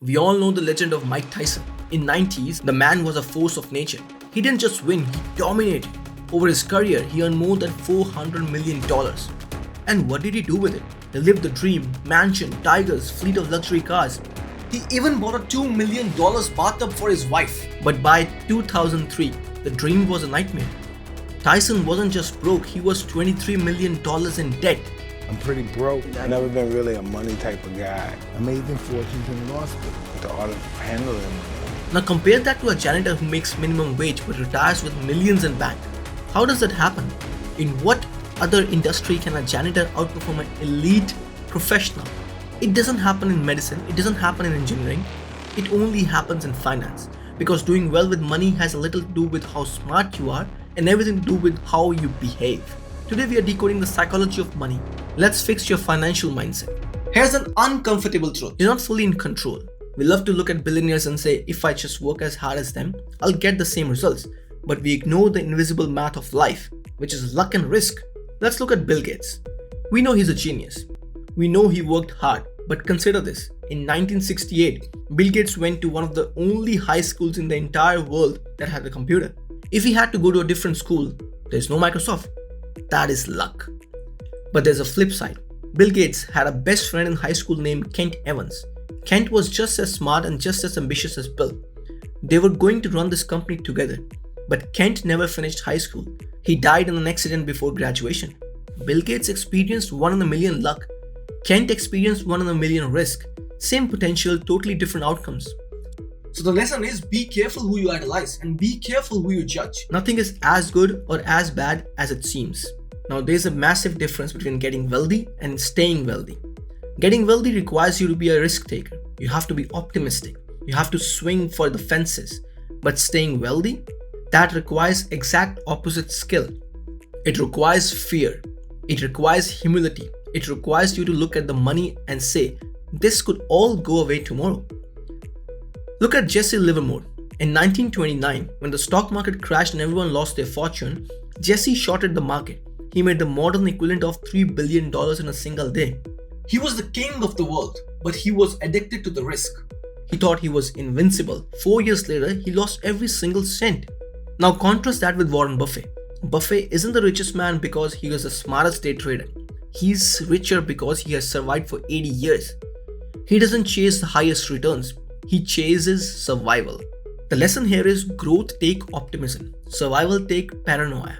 We all know the legend of Mike Tyson. In 90s, the man was a force of nature. He didn't just win, he dominated. Over his career, he earned more than $400 million. And what did he do with it? He lived the dream, mansion, tigers, fleet of luxury cars. He even bought a $2 million bathtub for his wife. But by 2003, the dream was a nightmare. Tyson wasn't just broke, he was $23 million in debt. I'm pretty broke. I've never been really a money type of guy. I made them fortunes in law school with the art of handling money. Now compare that to a janitor who makes minimum wage but retires with millions in bank. How does that happen? In what other industry can a janitor outperform an elite professional? It doesn't happen in medicine, it doesn't happen in engineering, it only happens in finance. Because doing well with money has a little to do with how smart you are and everything to do with how you behave. Today we are decoding the psychology of money. Let's fix your financial mindset. Here's an uncomfortable truth. You're not fully in control. We love to look at billionaires and say, if I just work as hard as them, I'll get the same results. But we ignore the invisible math of life, which is luck and risk. Let's look at Bill Gates. We know he's a genius. We know he worked hard. But consider this. In 1968, Bill Gates went to one of the only high schools in the entire world that had a computer. If he had to go to a different school, there's no Microsoft. That is luck. But there's a flip side. Bill Gates had a best friend in high school named Kent Evans. Kent was just as smart and just as ambitious as Bill. They were going to run this company together. But Kent never finished high school. He died in an accident before graduation. Bill Gates experienced 1 in a million luck. Kent experienced 1 in a million risk. Same potential, totally different outcomes. So the lesson is, be careful who you idolize and be careful who you judge. Nothing is as good or as bad as it seems. Now there's a massive difference between getting wealthy and staying wealthy. Getting wealthy requires you to be a risk taker. You have to be optimistic. You have to swing for the fences. But staying wealthy, that requires exact opposite skill. It requires fear. It requires humility. It requires you to look at the money and say, this could all go away tomorrow. Look at Jesse Livermore. In 1929, when the stock market crashed and everyone lost their fortune, Jesse shorted the market. He made the modern equivalent of $3 billion in a single day. He was the king of the world, but he was addicted to the risk. He thought he was invincible. 4 years later, he lost every single cent. Now contrast that with Warren Buffett. Buffett isn't the richest man because he was the smartest day trader. He's richer because he has survived for 80 years. He doesn't chase the highest returns. He chases survival. The lesson here is growth take optimism, survival take paranoia.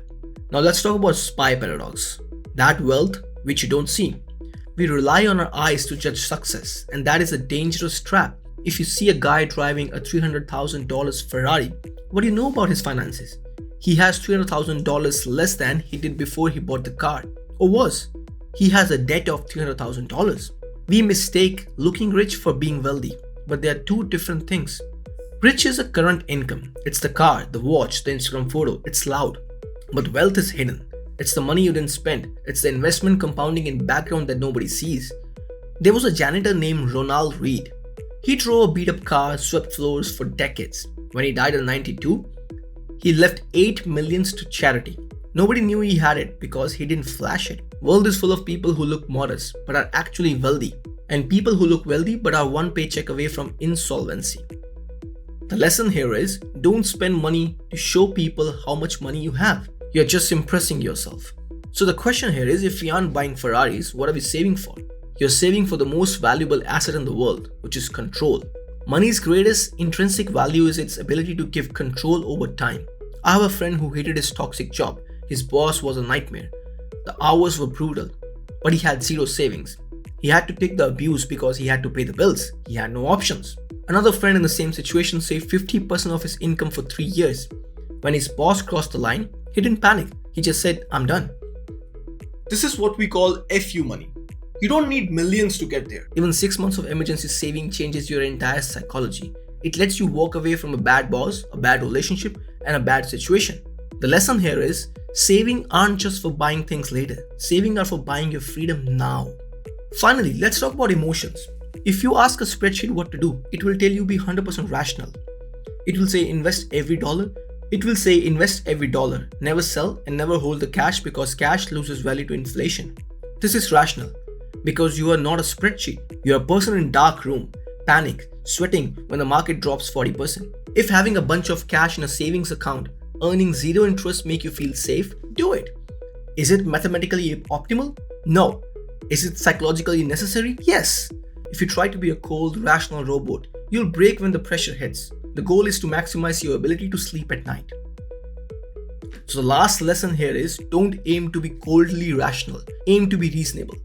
Now let's talk about SPY paradox. That wealth which you don't see. We rely on our eyes to judge success, and that is a dangerous trap. If you see a guy driving a $300,000 Ferrari, what do you know about his finances? He has $300,000 less than he did before he bought the car. Or worse, he has a debt of $300,000. We mistake looking rich for being wealthy, but they are two different things. Rich is a current income. It's the car, the watch, the Instagram photo. It's loud. But wealth is hidden. It's the money you didn't spend. It's the investment compounding in background that nobody sees. There was a janitor named Ronald Reed. He drove a beat-up car, swept floors for decades. When he died in 92, he left $8 million to charity. Nobody knew he had it because he didn't flash it. World is full of people who look modest but are actually wealthy, and people who look wealthy but are one paycheck away from insolvency. The lesson here is, don't spend money to show people how much money you have. You're just impressing yourself. So the question here is, if we aren't buying Ferraris, what are we saving for? You're saving for the most valuable asset in the world, which is control. Money's greatest intrinsic value is its ability to give control over time. I have a friend who hated his toxic job. His boss was a nightmare. The hours were brutal, but he had zero savings. He had to take the abuse because he had to pay the bills. He had no options. Another friend in the same situation saved 50% of his income for 3 years. When his boss crossed the line, he didn't panic. He just said, I'm done. This is what we call FU money. You don't need millions to get there. Even 6 months of emergency saving changes your entire psychology. It lets you walk away from a bad boss, a bad relationship, and a bad situation. The lesson here is, saving aren't just for buying things later. Saving are for buying your freedom now. Finally, let's talk about emotions. If you ask a spreadsheet what to do, it will tell you be 100% rational. It will say invest every dollar. It will say invest every dollar. Never sell and never hold the cash because cash loses value to inflation. This is rational because you are not a spreadsheet. You are a person in dark room. Panic, sweating when the market drops 40%. If having a bunch of cash in a savings account earning zero interest make you feel safe, do it. Is it mathematically optimal? No. Is it psychologically necessary? Yes. If you try to be a cold, rational robot, you'll break when the pressure hits. The goal is to maximize your ability to sleep at night. So the last lesson here is don't aim to be coldly rational, aim to be reasonable.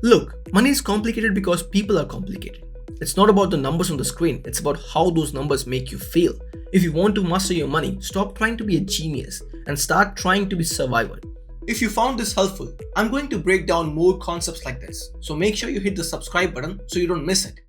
Look, money is complicated because people are complicated. It's not about the numbers on the screen, it's about how those numbers make you feel. If you want to master your money, stop trying to be a genius and start trying to be survivor. If you found this helpful, I'm going to break down more concepts like this. So make sure you hit the subscribe button so you don't miss it.